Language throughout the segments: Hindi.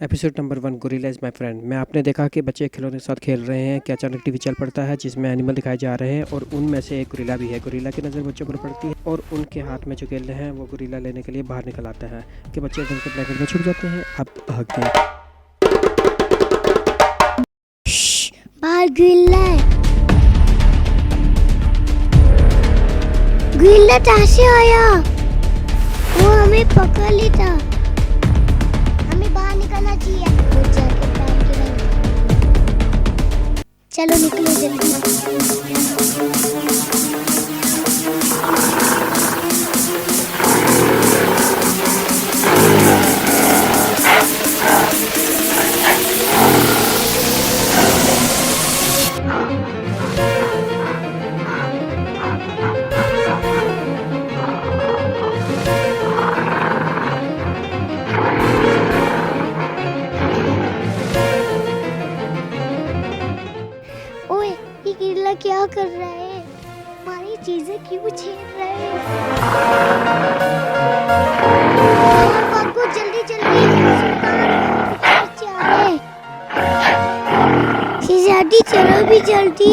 Episode number 1 gorilla is my friend में आपने देखा कि बच्चे खिलौने के साथ खेल रहे हैं कि अचानक टीवी चल पड़ता है जिसमें एनिमल दिखाए जा रहे हैं और उनमें से एक गोरिल्ला भी है। गोरिल्ला की नज़र बच्चों पर पड़ती है और उनके हाथ में जो केले हैं वो गोरिल्ला लेने के लिए बाहर निकल आता है कि बच्चे एकदम से ब्लैकेट में छुप जाते हैं। अब भाग गए। बाहर गोरिल्ला है। गोरिल्ला कहाँ से आया? वो हमें पकड़ लेता। हमें बाहर निकलना चाहिए। चलो निकलो जल्दी। क्या कर रहा है? हमारी चीजें क्यों छीन रहे हैं? भागो जल्दी जल्दी। शहजादी चलो भी जल्दी।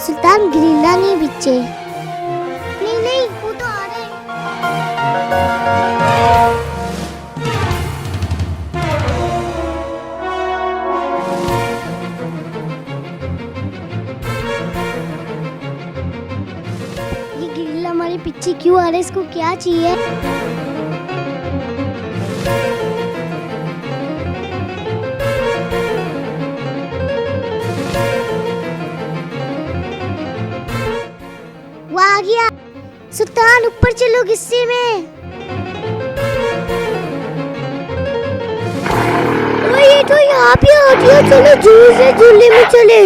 सुल्तान गोरिल्ला नहीं पीछे। नहीं वो तो आ रहे हैं। ये गोरिल्ला हमारे पीछे क्यों आ रहा है? इसको क्या चाहिए? आ गया। सुल्तान ऊपर चलो गुस्से में। ये तो यहाँ पे आ गया। चलो जोर से झूले में चले।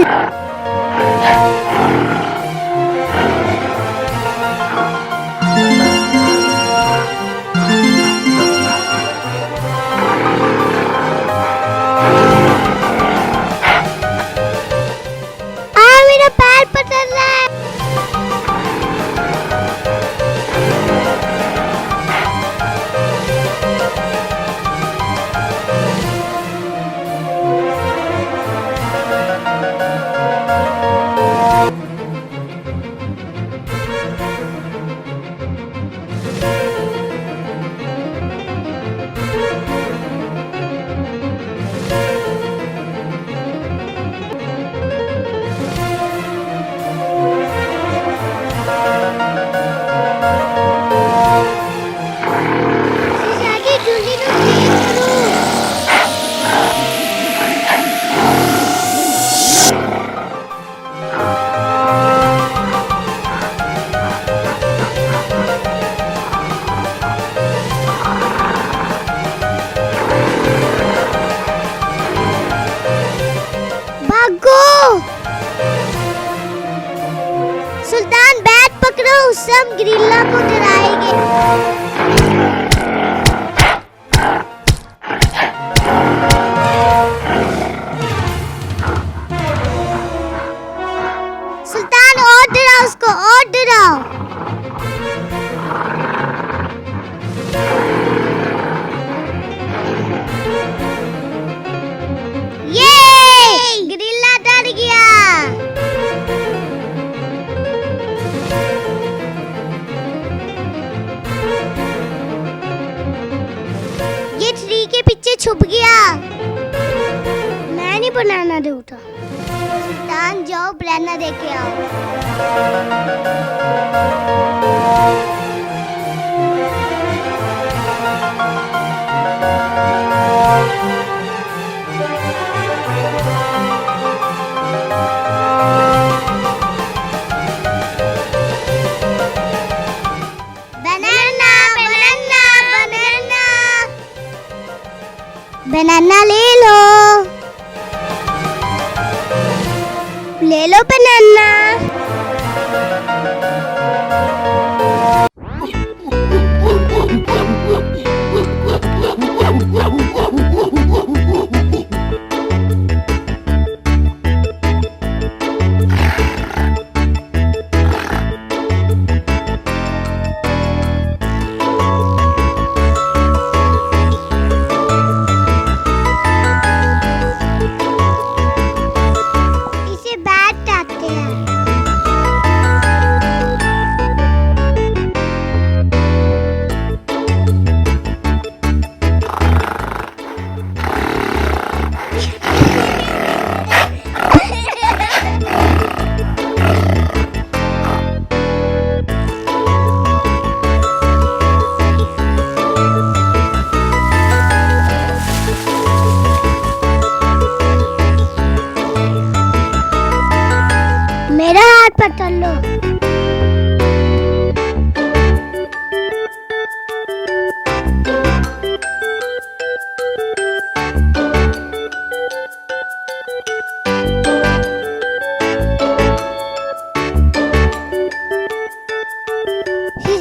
मेरा पैर पकड़ रहा है। सुल्तान बैट पकड़ो। उससे हम गोरिल्ला को डराएंगे। सुल्तान और डराओ उसको, और डराओ। ये गोरिल्ला डर गया। के पीछे छुप गया। मैं नहीं बनाना दे उठा। सुल्तान जाओ बनाना देके आओ। बनाना ले लो बनाना।